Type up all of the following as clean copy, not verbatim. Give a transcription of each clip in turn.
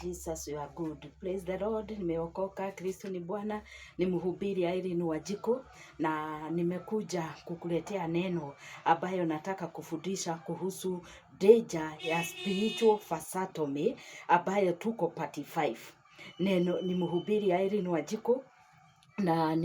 Jesus, you are good. Praise the Lord. Nimeokoka, Kristo ni Bwana. Ni mhubiri Irene Wanjiku na nimekuja kukuletea neno ambayo nataka kufundisha kuhusu danger ya spiritual vasectomy ambayo tuko part 5. Neno ni mhubiri Irene Wanjiku na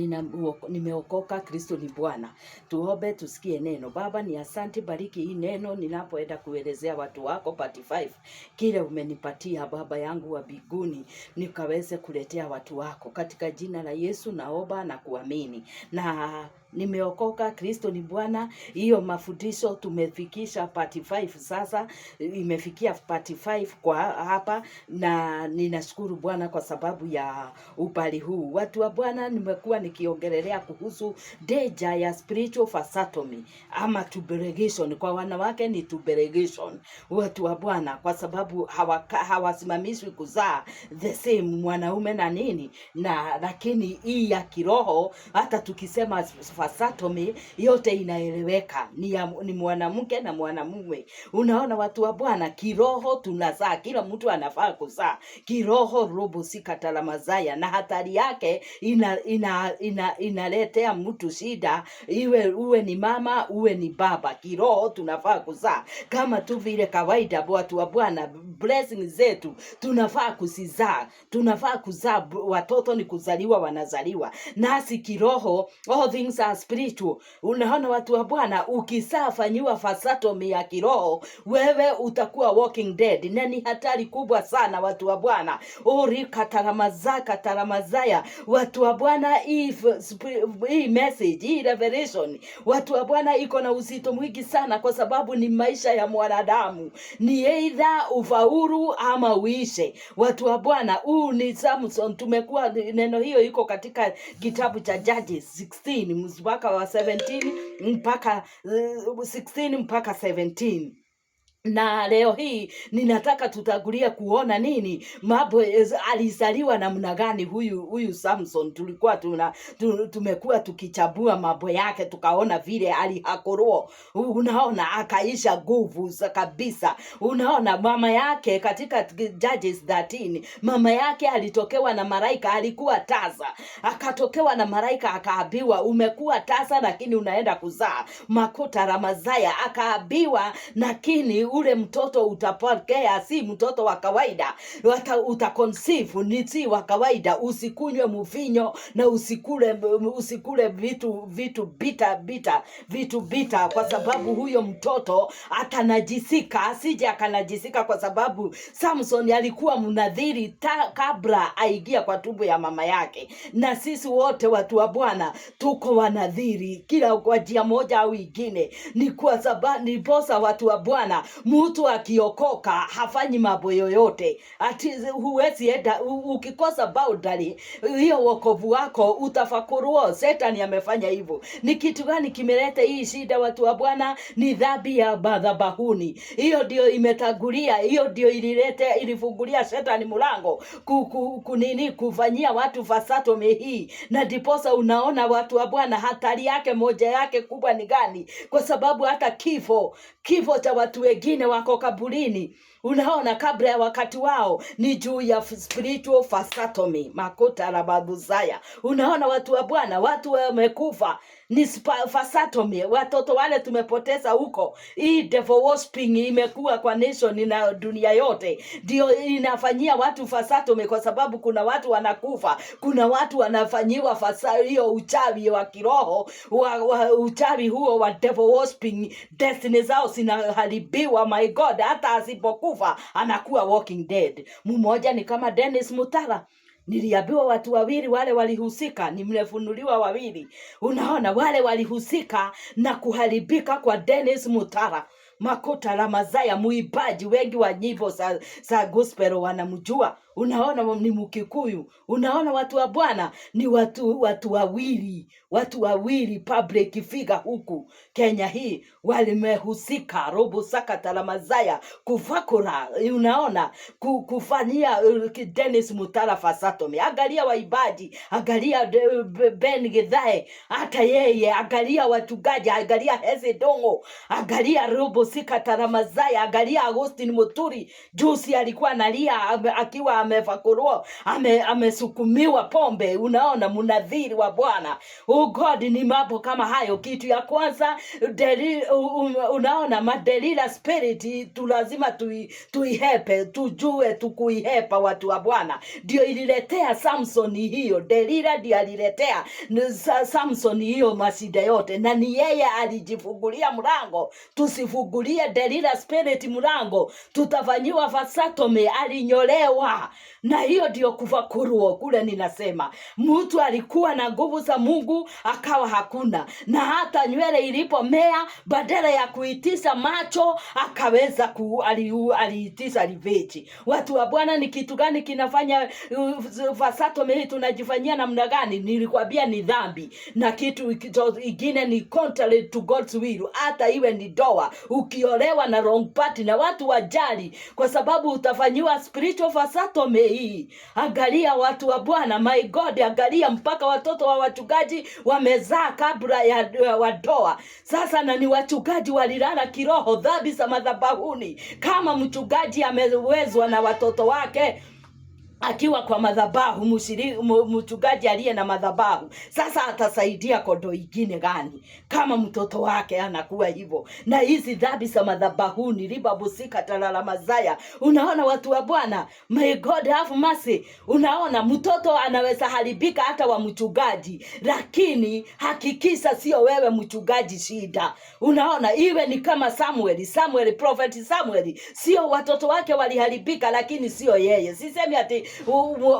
nimeokoka, Kristo ni Bwana. Tuombe tusikie neno. Baba, ni asante, bariki hii neno ninapoenda kuelezea watu wako part 5. Kile umenipatia Baba yangu wa mbinguni nikaweze kuletea watu wako, katika jina la Yesu naomba na kuamini. Na nimeokoka, Kristo ni Bwana. Hiyo mafundisho tumefikisha part 5 sasa, imefikia part 5 kwa hapa, na ninashukuru Bwana kwa sababu ya upali huu. Watu wa Bwana, nimekuwa nikiongelelea kuhusu danger ya spiritual vasectomy ama tuberogation. Kwa wanawake ni tuberogation, watu wa Bwana, kwa sababu hawasimamishwi kuzaa the same mwanaume na nini na, lakini hii ya kiroho, hata tukisema vasectomy yote inaeleweka, ni mwanamke na mwanamume. Unaona watu wa Bwana, kiroho tunazaa, kila mtu anafaa kuzaa kiroho, robo sikatala mazaya, na hatari yake inaletea mtu shida, uwe ni mama uwe ni baba. Kiroho tunafaa kuzaa kama tu vile kawaida. Watu wa Bwana, blessing zetu tunafaa kuzizaa, tunafaa kuzaa. Watoto ni kuzaliwa, wanazaliwa. Nasi kiroho, all things are spiritual. Unaona watu wa Bwana, ukisafanyiwa vasectomy ya kiroho, wewe utakuwa walking dead, na ni hatari kubwa sana watu wa Bwana. Ori kataramazaya watu wa Bwana, hii message, hii revelation watu wa Bwana iko na uzito mwingi sana, kwa sababu ni maisha ya mwanadamu, ni either ufaulu ama uishe. Watu wa Bwana, huu ni Samson. Tumekuwa neno hiyo iko katika kitabu cha Judges 16 mpaka wa 17 mpaka 16 mpaka 17. Na leo hii ninataka tutagulia kuona nini mambo alizaliwa namna gani huyu Samson. Tulikuwa tumekuwa tukichambua mambo yake, tukaona vile alihakorwa, unaona, akaisha nguvu kabisa. Unaona mama yake katika Judges 13, mama yake alitokewa na malaika, alikuwa tasa, akatokewa na malaika, akaambiwa umekuwa tasa lakini unaenda kuzaa makota ramazaya. Akaambiwa lakini ule mtoto utapokea si mtoto wa kawaida, utaconceive ni si wa kawaida. Usikunywe mvinyo na usikule vitu bita, kwa sababu huyo mtoto atanajisika, asije akanajisika, kwa sababu Samson alikuwa mnadhiri kabla aingia kwa tumbo ya mama yake. Na sisi wote watu wa Bwana tuko wanadhiri kila kwa njia moja au nyingine. Ni kwa sababu ni bosa watu wa Bwana, mtu akiokoka hafanyi mambo yoyote. Ati huwezi enda ukikosa boundary, hiyo wokovu wako utafakurua Shetani amefanya hivyo. Ni kitu gani kimeleta hii shida watu wa Bwana? Ni dhambi ya madhabahuni. Hiyo ndio imetangulia, hiyo ndio ilifungulia Shetani mlango kufanyia watu vasectomy hii. Na ndiposa unaona watu wa Bwana, hatari yake moja yake kubwa ni gani? Kwa sababu hata kifo cha watu wengine wako kaburini, unaona, kabla ya wakati wao, ni juu ya spiritual vasectomy, makota rabaduzaya. Unaona watu wa Bwana, watu wamekufa ni vasectomy. Watoto wale tumepoteza huko. Hii devil worshiping imekuwa kwa nation na dunia yote, ndio inafanyia watu vasectomy, kwa sababu kuna watu wanakufa, kuna watu wanafanyiwa hiyo uchawi wa kiroho, uchawi huo wa devil worshiping. Destiny zao zinaharibiwa. My God, hata asipokufa anakuwa walking dead. Mmoja ni kama Dennis Mutara. Niliambiwa watu wawili wale walihusika, nimefunuliwa wawili. Unaona, wale walihusika na kuharibika kwa Dennis Mutara. Makota Ramazaya, muibaji, wengi wa nyimbo za gospel wanamjua. unaona ni Mkikuyu, unaona watu wa Bwana ni watu wawili public figure huku Kenya hii walimehusika robo sakata la mazaya kufakura, unaona kufanyia Dennis Mutara Fasatomi. Angalia waibaji, angalia Ben Githae, hata yeye, angalia watugaji, angalia Heze Dongo, angalia robo sakata la mazaya, angalia Agustin Muturi juzi alikuwa analia akiwa amefakurwa, amesukumiwa pombe. Unaona mnadhiri wa Bwana. Oh God, ni mambo kama hayo. Kitu ya kwanza unaona Delila spirit lazima tuihepe, tujue tukuihepa watu wa Bwana. Ndio ililetea Samson hiyo. Delila ndio aliletea Samson hiyo masida yote, na ni yeye alijifungulia mlango. Tusifungulie Delila spirit mlango, tutafanyiwa Fasatomi. Alinyolewa, na hiyo ndio kufakuruo kule. Ninasema mtu alikuwa na nguvu za Mungu akawa hakuna, na hata nywele ilipomea badala ya kuitisa macho akaweza aliitisa livechi. Watu wa Bwana, ni kitu gani kinafanya Fasatomi hii tunajifanyia namna gani? Nilikwambia ni dhambi, na kitu kingine ni contrary to God's will. Hata iwe ni doa, ukiolewa na wrong party, na watu wajali, kwa sababu utafanyiwa spiritual Fasatomi hii. Angalia watu wa Bwana, my God, angalia mpaka watoto wa wachungaji wamezaa kabla ya wadoa. Sasa na ni wachungaji walilala kiroho, dhambi za madhabahuni. Kama mchungaji amewezwa na watoto wake akiwa kwa madhabahu, mchungaji aliye na madhabahu, sasa atasaidia kondo ingine gani kama mtoto wake anakuwa hivyo? Na hizi dhambi za madhabahuni, riba busika talala mazaya. Unaona watu wa Bwana, may God have mercy. Unaona mtoto anaweza haribika hata wa mchungaji, lakini hakikisha sio wewe mchungaji shida. Unaona iwe ni kama Samuel, prophet Samuel, sio watoto wake waliharibika, lakini sio yeye. Sisemi ati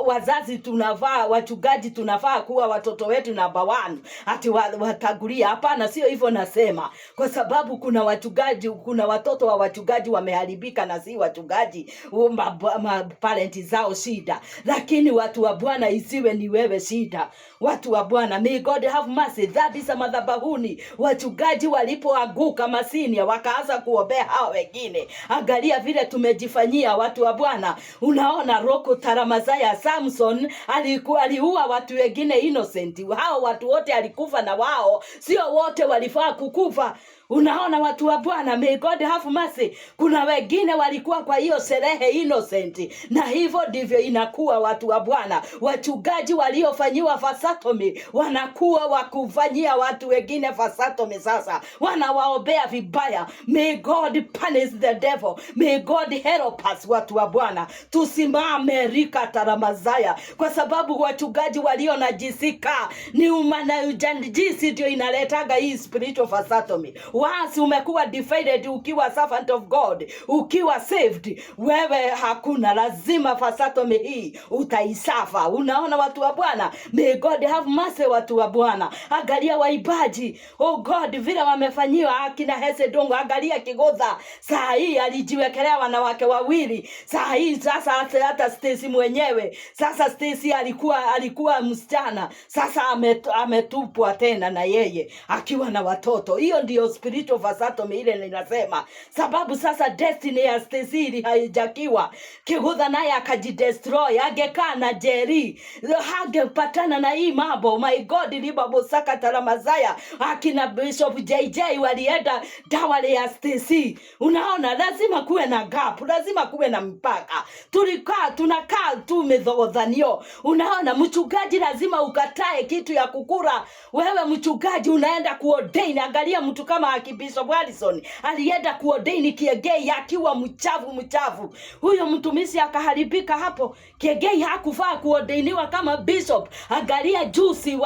wazazi tunafaa, wachungaji tunafaa kuwa watoto wetu namba 1 ati watagulia. Hapana, sio hivyo nasema, kwa sababu kuna wachungaji, kuna watoto wa wachungaji wameharibika na si wachungaji parenti zao shida. Lakini watu wa Bwana, isiwe ni wewe shida. Watu wa Bwana, may God have mercy. Dhambi za madhabahuni, wachungaji walipoanguka masini wakaanza kuombea hao wengine. Angalia vile tumejifanyia watu wa Bwana. Unaona roko taramazaya Samson aliua watu wengine innocent. Hao watu wote alikufa, na wao sio wote walifaa kukufa. Unaona watu wa Bwana, may God have mercy. Kuna wengine walikuwa kwa hiyo sherehe innocent, na hivyo ndivyo inakuwa watu wa Bwana. Wachungaji waliofanyiwa Fasatomi wanakuwa wakufanyia watu wengine Fasatomi. Sasa wanawaombea vibaya. May God punish the devil. May God help us watu wa Bwana. Tusimame rika taramazaya, kwa sababu wachungaji walio najisika ni umanajisi ndio inaletaga hii spiritual Fasatomi. Once umekuwa divided, ukiwa servant of God, ukiwa saved, wewe hakuna, lazima Fasatomi hii utaisafa. Unaona watu wa Bwana, may God have mercy watu wa Bwana. Angalia waibaji, oh God, vile wamefanyiwa akina Heze Dongo. Angalia Kigotha, saa hii alijiwekelea wanawake wawili. Saa hii sasa hata Stacy mwenyewe, sasa Stacy alikuwa msichana, sasa ametupwa tena na yeye akiwa na watoto. Hiyo ndio spiritual Fasatomi ile ninasema, sababu sasa destiny ya Stacy haijakiwa. Kigotha naye akajidestroy, angekaa na Jerry hangepatana na hii mambo. My God, liba saka taramazaya akina Bishop JJ walienda dawale ya Stacy. Unaona lazima kuwe na gap, lazima kuwe na mpaka. Tunakaa tu medhodhanio. Unaona mchungaji lazima ukatae kitu ya kukura. Wewe mchungaji unaenda kuordain. Angalia mtu kama Bishop Allison alienda kuordain Kiegei akiwa mchafu. Huyo mtumishi akaharibika hapo. Kiegei hakufaa kuordainiwa kama bishop. Angalia juzi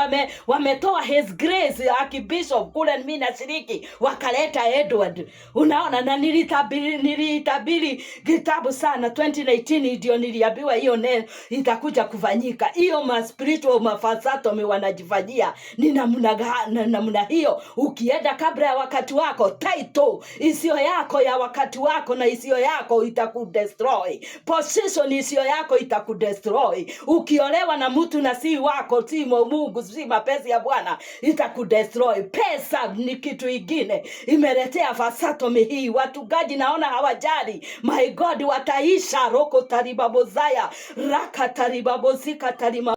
wametoa his grace Bishop kule mimi nashiriki, wakaleta Edward. Unaona, na nilitabiri kitabu sana 2019 ndio niliambiwa hiyo neno itakuja kufanyika. Hiyo spiritual Fasatomi wanajifanyia ni namna hiyo. Ukienda kabla ya wakati wakati wako, title isiyo yako ya wakati wako na isiyo yako itakudestroy. Position isiyo yako itakudestroy. Ukiolewa na mtu na si wako, si Mungu, si mapenzi ya Bwana, itakudestroy. Pesa ni kitu ingine imeletea vasatomi hii. Watugaji naona hawajali. My God, wataisha roko taribabozaya raka taribabozika tarima